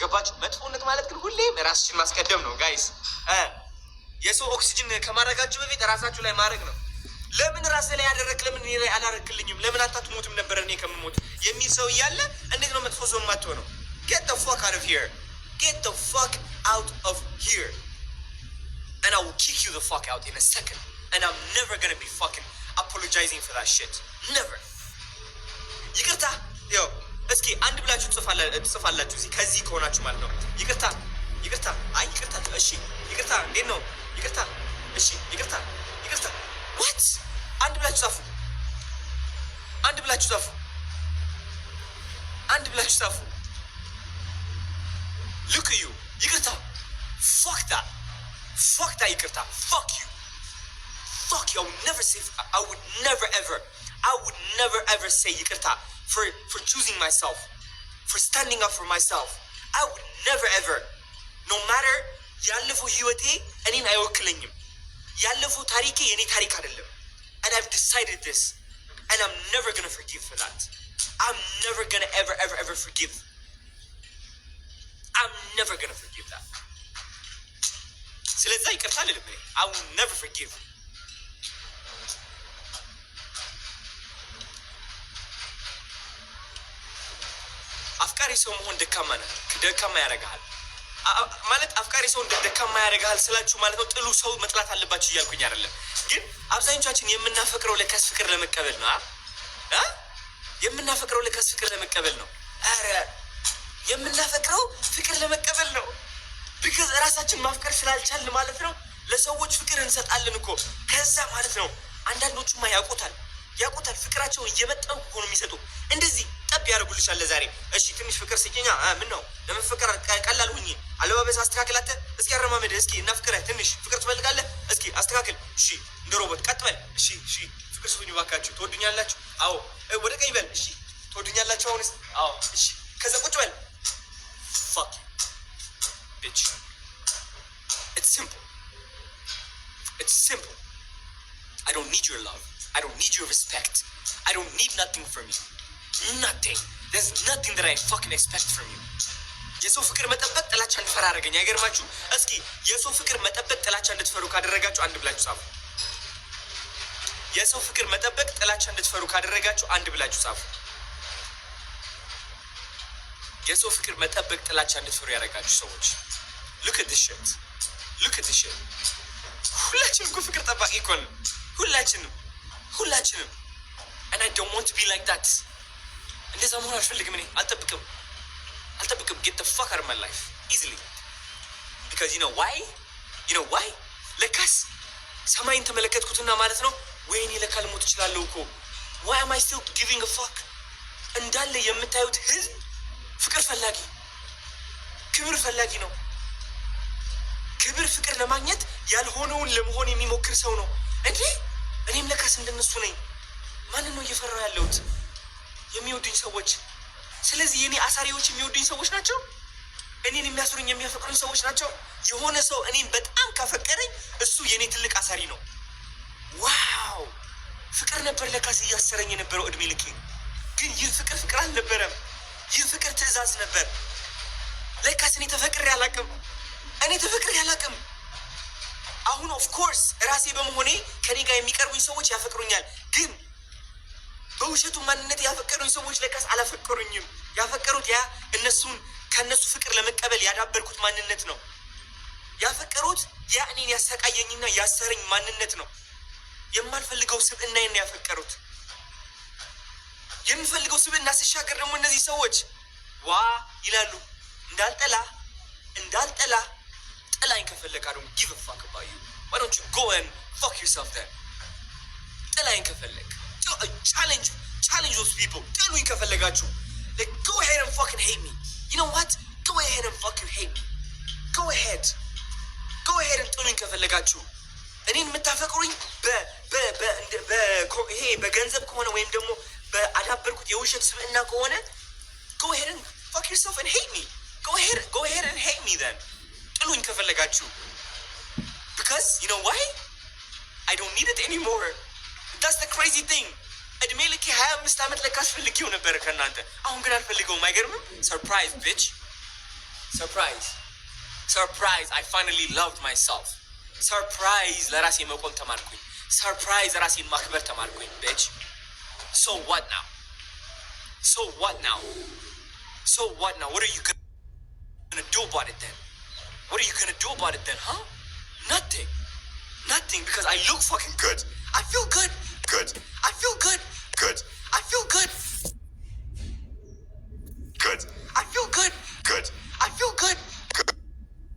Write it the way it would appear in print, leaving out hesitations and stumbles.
ገባችሁ? መጥፎነት ማለት ግን ሁሌም ራስሽን ማስቀደም ነው ጋይስ። የሰው ኦክሲጅን ከማድረጋችሁ በፊት ራሳችሁ ላይ ማድረግ ነው። ለምን ራስ ላይ ያደረክ ለምን እኔ ላይ አላረክልኝም? ለምን አታትሞትም ነበር እኔ ከምሞት የሚል ሰው እያለ እንዴት ነው መጥፎ ሰው የማትሆነው? get the fuck out of here, get the fuck out of here and I will kick you the fuck out in a second and I'm never gonna be fucking apologizing for that shit, never. ይቅርታ ያው እስኪ አንድ ብላችሁ ትጽፋላችሁ እዚህ ከዚህ ከሆናችሁ ማለት ነው። ይቅርታ ይቅርታ፣ አይ ይቅርታ፣ እሺ ይቅርታ፣ እንዴት ነው ይቅርታ፣ እሺ ይቅርታ፣ ይቅርታ what አንድ ብላችሁ ጻፉ፣ አንድ ብላችሁ ጻፉ፣ አንድ ብላችሁ ጻፉ። look at you ይቅርታ fuck that ይቅርታ fuck you I would never say I would never ever say ይቅርታ for choosing myself, for standing up for myself. I would never ever, no matter ያለፈው ህይወቴ እኔን አይወክለኝም፣ ያለፈው ታሪኬ የኔ ታሪክ አይደለም, and I've decided this and I'm never going to forgive for that. I'm never going to ever forgive. I'm never going to forgive that. ስለዚህ ይቅርታ ልልም I will never forgive. አፍቃሪ ሰው መሆን ደካማ ያደርጋል ማለት አፍቃሪ ሰው ደካማ ያደርጋል ስላችሁ ማለት ነው ጥሉ ሰው መጥላት አለባችሁ እያልኩኝ አይደለም። ግን አብዛኞቻችን የምናፈቅረው ለከስ ፍቅር ለመቀበል ነው የምናፈቅረው ለከስ ፍቅር ለመቀበል ነው። አረ የምናፈቅረው ፍቅር ለመቀበል ነው። because ራሳችን ማፍቀር ስላልቻልን ማለት ነው ለሰዎች ፍቅር እንሰጣለን እኮ። ከዛ ማለት ነው አንዳንዶቹማ ያውቁታል ፍቅራቸውን እየመጠኑ እኮ ነው የሚሰጡ። እንደዚህ ጠብ ያደርጉልሻል ለዛሬ። እሺ ትንሽ ፍቅር ስጪኛ። ምን ነው ለመፈቀር ቀላል ሁኚ። አለባበስ አስተካክላተ እስኪ አረማመድ እስኪ እናፍቅረ ትንሽ ፍቅር ትፈልጋለህ እስኪ አስተካክል። እሺ እንደ ሮቦት ቀጥ በል። እሺ ፍቅር ስሁኝ ባካችሁ። ትወዱኛላችሁ? አዎ። ወደ ቀኝ በል። እሺ ትወዱኛላችሁ? አሁንስ? አዎ። እሺ ከዛ ቁጭ በል። fuck you bitch. It's simple. I don't need your love. I don't need your respect. I don't need nothing from you. Nothing. There's nothing that I fucking expect from you. የሰው ፍቅር መጠበቅ ጥላቻ እንድፈራ አደረገኝ። አይገርማችሁ? እስኪ የሰው ፍቅር መጠበቅ ጥላቻ እንድትፈሩ ካደረጋችሁ አንድ ብላችሁ ጻፉ። የሰው ፍቅር መጠበቅ ጥላቻ እንድትፈሩ ካደረጋችሁ አንድ ብላችሁ ጻፉ። የሰው ፍቅር መጠበቅ ጥላቻ እንድትፈሩ ያደረጋችሁ ሰዎች look at this shit. ሁላችንም እኮ ፍቅር ጠባቂ እኮ ነን። ሁላችንም and I don't want to be like that. እንደዛ መሆን አልፈልግም። እኔ አልጠብቅም። get the fuck out of my life easily because you know why ለካስ ሰማይን ተመለከትኩትና ማለት ነው ወይኔ ለካ ልሞት እችላለሁ እኮ why am I still giving a fuck? እንዳለ የምታዩት ህዝብ ፍቅር ፈላጊ ክብር ፈላጊ ነው። ክብር ፍቅር ለማግኘት ያልሆነውን ለመሆን የሚሞክር ሰው ነው እንዴ? እኔም ለካስ እንደነሱ ነኝ። ማንን ነው እየፈራው ያለሁት? የሚወዱኝ ሰዎች። ስለዚህ የኔ አሳሪዎች የሚወዱኝ ሰዎች ናቸው። እኔን የሚያስሩኝ የሚያፈቅሩኝ ሰዎች ናቸው። የሆነ ሰው እኔን በጣም ካፈቀረኝ እሱ የኔ ትልቅ አሳሪ ነው። ዋው ፍቅር ነበር ለካስ እያሰረኝ የነበረው እድሜ ልኬ። ግን ይህ ፍቅር አልነበረም። ይህ ፍቅር ትዕዛዝ ነበር። ለካስ እኔ ተፈቅሬ አላውቅም። አሁን ኦፍ ኮርስ ራሴ በመሆኔ ከኔ ጋር የሚቀርቡኝ ሰዎች ያፈቅሩኛል። ግን በውሸቱ ማንነት ያፈቀሩኝ ሰዎች ለካስ አላፈቀሩኝም። ያፈቀሩት ከነሱ ፍቅር ለመቀበል ያዳበርኩት ማንነት ነው። ያፈቀሩት እኔን ያሰቃየኝና ያሰረኝ ማንነት ነው። የማልፈልገው ስብዕናዬን ያፈቀሩት። የምፈልገው ስብዕና ሲሻገር ደግሞ እነዚህ ሰዎች ዋ ይላሉ። እንዳልጠላ ጥላኝ ከፈለግ I don't give a fuck about you. Why don't you go and fuck yourself then? ጥላኝ ከፈለግ challenge those people. ጥሉኝ ከፈለጋችሁ like go ahead and fucking hate me. You know what? Go ahead and fucking hate me. Go ahead and ጥሉኝ ከፈለጋችሁ። እኔን የምታፈቅሩኝ ይሄ በገንዘብ ከሆነ ወይም ደግሞ በአዳበርኩት የውሸት ስብዕና ከሆነ go ahead and fuck yourself and hate me. Go ahead and hate me then. ጥሉኝ ከፈለጋችሁ because you know why? I don't need it anymore. That's the crazy thing. እድሜ ልኬ 25 ዓመት ለካስ ፈልጌው ነበር ከእናንተ። አሁን ግን አልፈልገውም። አይገርምም? ሰርፕራይዝ bitch. Surprise. Surprise, I finally loved myself. Surprise, ለራሴ መቆም ተማርኩኝ. Surprise, ራሴን ማክበር ተማርኩኝ, bitch. So what now? So what now? So what now? What are you gonna do about it then? What are you gonna do about it then, huh? Nothing. Nothing, because I look fucking good. I feel good. Good. I feel